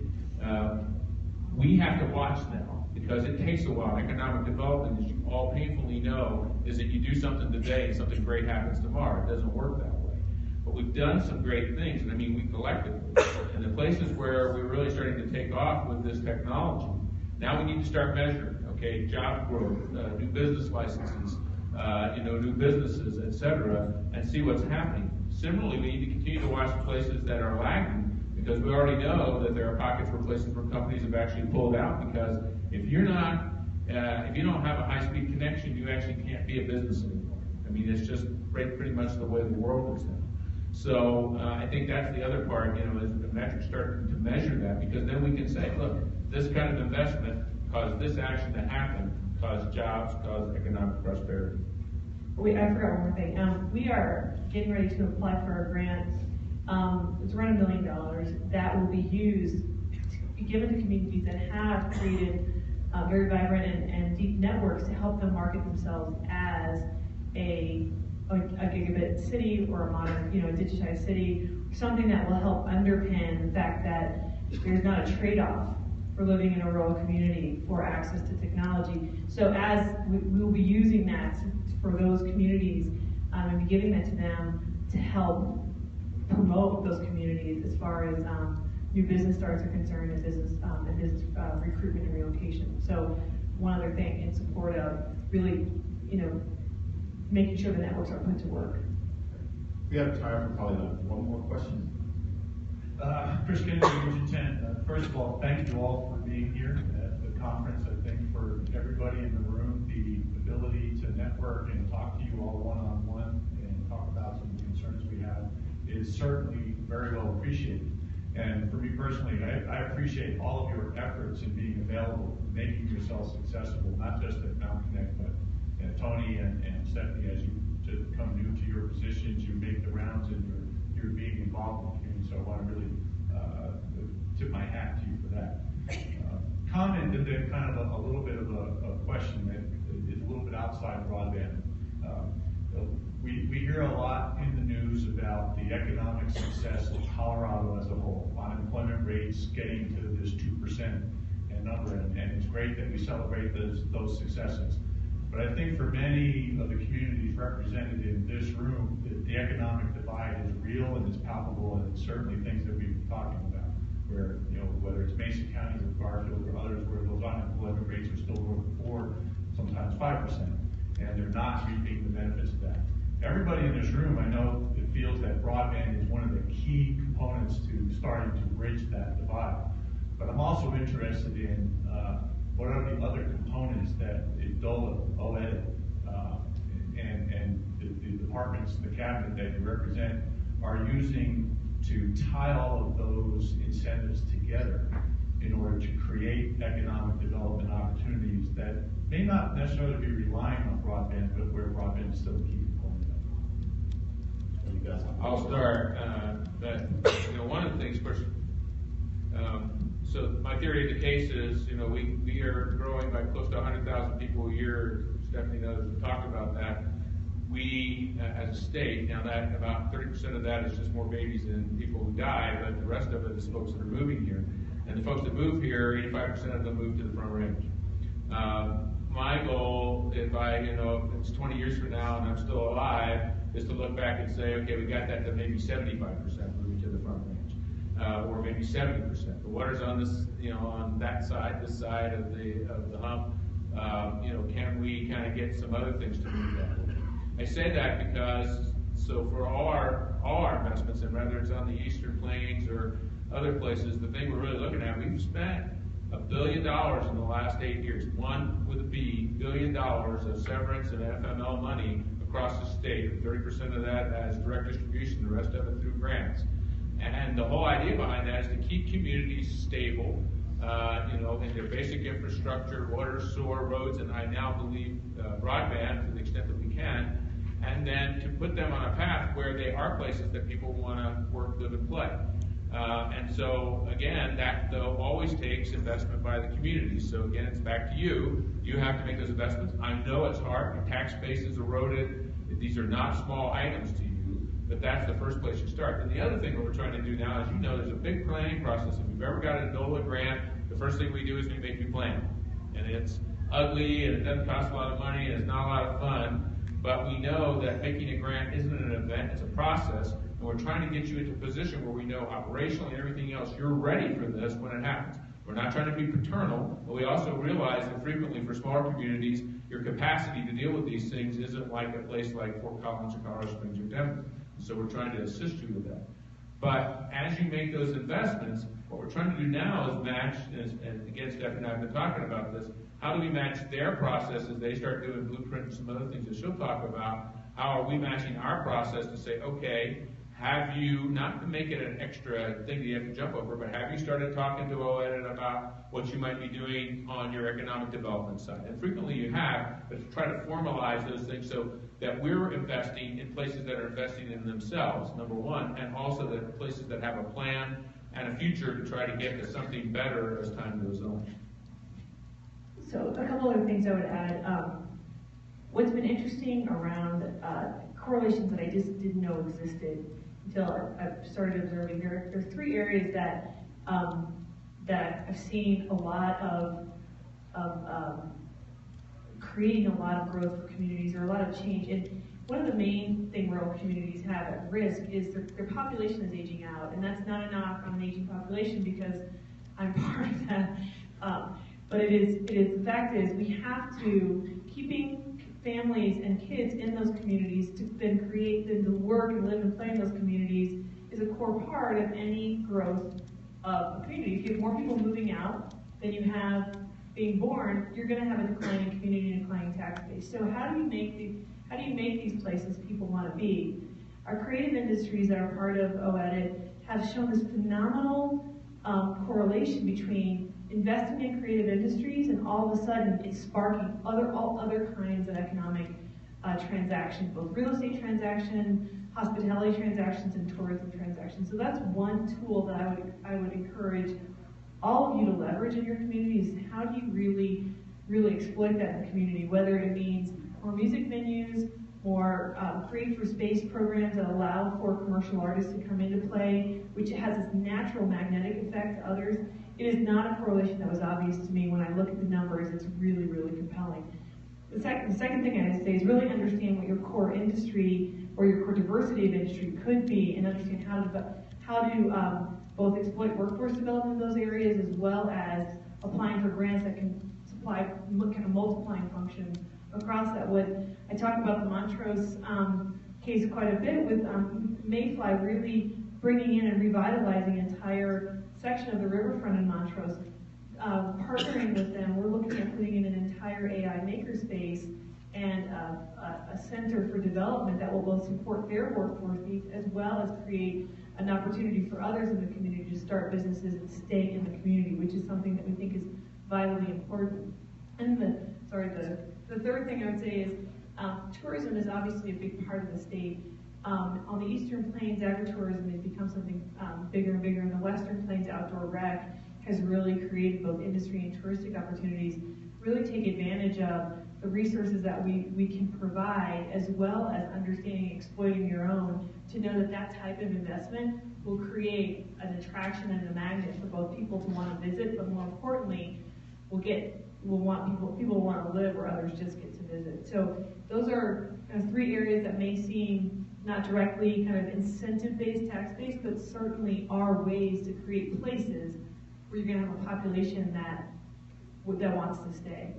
We have to watch now, because it takes a while. Economic development, as you all painfully know, is that you do something today and something great happens tomorrow. It doesn't work that way. But we've done some great things, and I mean we collectively. And the places where we're really starting to take off with this technology, now we need to start measuring, okay, job growth, new business licenses, new businesses, et cetera, and see what's happening. Similarly, we need to continue to watch the places that are lagging, because we already know that there are pockets where places where companies have actually pulled out, because if you don't have a high-speed connection, you actually can't be a business anymore. I mean, it's just pretty much the way the world is now. So I think that's the other part, is the metrics start to measure that, because then we can say, look, this kind of investment caused this action to happen, caused jobs, caused economic prosperity. I forgot one more thing. We are getting ready to apply for a grant. It's around $1 million that will be used, be given to communities that have created very vibrant and deep networks to help them market themselves as a gigabit city or a modern, a digitized city, something that will help underpin the fact that there's not a trade-off for living in a rural community for access to technology. So as we will be using that for those communities and be giving that to them to help promote those communities as far as new business starts are concerned and business recruitment and relocation. So one other thing in support of really, making sure the networks are put to work. We have time for probably one more question. Chris Kennedy, Region 10. First of all, thank you all for being here at the conference. I think for everybody in the room, the ability to network and talk to you all one-on-one and talk about some concerns we have is certainly very well appreciated. And for me personally, I appreciate all of your efforts in being available, making yourselves accessible, not just at Mount Connect, but Tony and Stephanie, as you to come new to your positions, you make the rounds and you're being involved in the community. So I want to really tip my hat to you for that. Comment and then kind of a little bit of a question that is a little bit outside broadband. We hear a lot in the news about the economic success of Colorado as a whole, unemployment rates getting to this 2% number, and it's great that we celebrate those successes. But I think for many of the communities represented in this room, the economic divide is real and it's palpable, and it's certainly things that we've been talking about, where, whether it's Mason County or Garfield or others, where those unemployment rates are still north of 4, sometimes 5%, and they're not reaping the benefits of that. Everybody in this room, I know, it feels that broadband is one of the key components to starting to bridge that divide. But I'm also interested in what are the other components that the DOLA, OEDIT, and the departments, the cabinet that you represent are using to tie all of those incentives together in order to create economic development opportunities that may not necessarily be relying on broadband, but where broadband is still a key component. I'll start. One of the things first. So my theory of the case is, we are growing by close to 100,000 people a year. Stephanie knows we talked about that. We, as a state, now that about 30% of that is just more babies than people who die, but the rest of it is folks that are moving here. And the folks that move here, 85% of them move to the Front Range. My goal, if it's 20 years from now and I'm still alive, is to look back and say, okay, we got that to maybe 75% moving to the Front Range, or maybe 70%. But what is on this, on that side, this side of the hump? Can we kind of get some other things to move that way? I say that because, so for all our investments, and whether it's on the Eastern Plains or other places, the thing we're really looking at, we've spent $1 billion in the last 8 years, one with a B, $1 billion of severance and FML money across the state. 30% of that as direct distribution, the rest of it through grants. And the whole idea behind that is to keep communities stable, in their basic infrastructure, water, sewer, roads, and I now believe broadband to the extent that we can, and then to put them on a path where they are places that people want to work, live, and play. And so, again, that though always takes investment by the community. So again, it's back to you. You have to make those investments. I know it's hard. The tax base is eroded. These are not small items to you, but that's the first place you start. And the other thing that we're trying to do now, as you know, there's a big planning process. If you've ever got a DOLA grant, the first thing we do is we make you plan. And it's ugly, and it doesn't cost a lot of money, and it's not a lot of fun. But we know that making a grant isn't an event, it's a process. And we're trying to get you into a position where we know operationally and everything else, you're ready for this when it happens. We're not trying to be paternal, but we also realize that frequently for smaller communities, your capacity to deal with these things isn't like a place like Fort Collins or Colorado Springs or Denver. So we're trying to assist you with that. But as you make those investments, what we're trying to do now is match, and again, Stephanie and I have been talking about this, how do we match their process as they start doing blueprint and some other things that she'll talk about? How are we matching our process to say, okay, have you, not to make it an extra thing that you have to jump over, but have you started talking to OEDIT about what you might be doing on your economic development side? And frequently you have, but to try to formalize those things so that we're investing in places that are investing in themselves, number one, and also that places that have a plan and a future to try to get to something better as time goes on. So a couple other things I would add. What's been interesting around correlations that I just didn't know existed until I started observing. There are three areas that I've seen a lot of creating a lot of growth for communities, or a lot of change. And one of the main things rural communities have at risk is their population is aging out, and that's not a knock on an aging population because I'm part of that. But the fact is we have to, keeping families and kids in those communities to then create, then to work and live and play in those communities is a core part of any growth of a community. If you have more people moving out than you have being born, you're going to have a declining community and declining tax base. So how do you make these places people want to be? Our creative industries that are part of OEDIT have shown this phenomenal correlation between investing in creative industries and all of a sudden it's sparking all other kinds of economic transactions, both real estate transactions, hospitality transactions, and tourism transactions. So that's one tool that I would encourage all of you to leverage in your communities. How do you really exploit that in the community, whether it means more music venues, more Create for Space programs that allow for commercial artists to come into play, which has this natural magnetic effect to others. It is not a correlation that was obvious to me. When I look at the numbers, it's really, really compelling. The second thing I would say is really understand what your core industry or your core diversity of industry could be, and understand how to both exploit workforce development in those areas, as well as applying for grants that can supply kind of multiplying functions across that. I talk about the Montrose case quite a bit with Mayfly really bringing in and revitalizing an entire section of the riverfront in Montrose. Partnering with them, we're looking at putting in an entire AI makerspace and a center for development that will both support their workforce needs as well as create an opportunity for others in the community to start businesses and stay in the community, which is something that we think is vitally important. And the third thing I would say is tourism is obviously a big part of the state. On the Eastern Plains, agritourism has become something bigger and bigger. In the Western Plains, outdoor rec has really created both industry and touristic opportunities. Really take advantage of the resources that we can provide, as well as understanding and exploiting your own, to know that type of investment will create an attraction and a magnet for both people to want to visit, but more importantly, people want to live where others just get to visit. So those are kind of three areas that may seem not directly kind of incentive-based, tax-based, but certainly are ways to create places where you're going to have a population that wants to stay.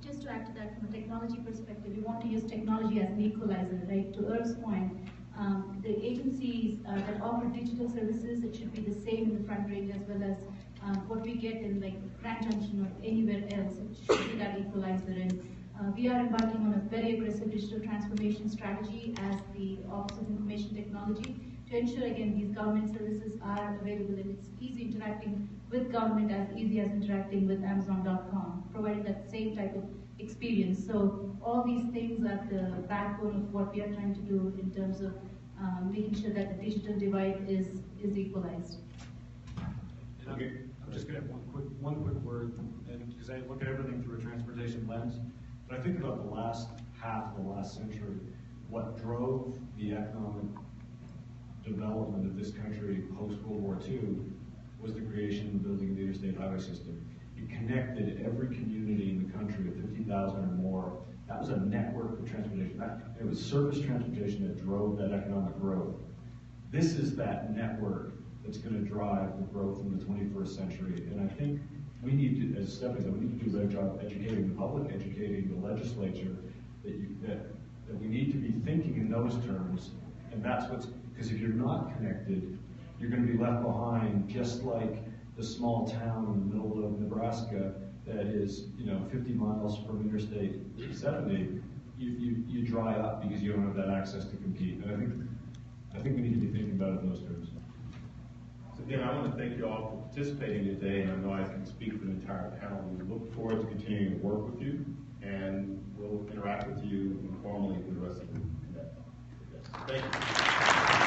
Just to add to that, from a technology perspective, we want to use technology as an equalizer, right? To Earl's point, the agencies that offer digital services, it should be the same in the Front Range as well as what we get in like Grand Junction or anywhere else. It should be that equalizer. And we are embarking on a very aggressive digital transformation strategy as the Office of Information Technology to ensure, again, these government services are available and it's easy interacting with government as easy as interacting with Amazon.com, providing that same type of experience. So all these things are the backbone of what we are trying to do in terms of making sure that the digital divide is equalized. Okay. I'm just going to have one quick word, and because I look at everything through a transportation lens, but I think about the last half of the last century, what drove the economic development of this country post-World War II was the creation and building of the interstate highway system. It connected every community in the country of 50,000 or more. That was a network of transportation. It was surface transportation that drove that economic growth. This is that network that's going to drive the growth in the 21st century. And I think we need to, as Stephanie said, we need to do a better job educating the public, educating the legislature, that we need to be thinking in those terms. And that's because if you're not connected, you're going to be left behind, just like the small town in the middle of Nebraska that is, 50 miles from Interstate 70. You dry up because you don't have that access to compete. And I think we need to be thinking about it in those terms. So again, I want to thank you all for participating today, and I know I can speak for the entire panel. We look forward to continuing to work with you, and we'll interact with you informally for the rest of the day. Thank you.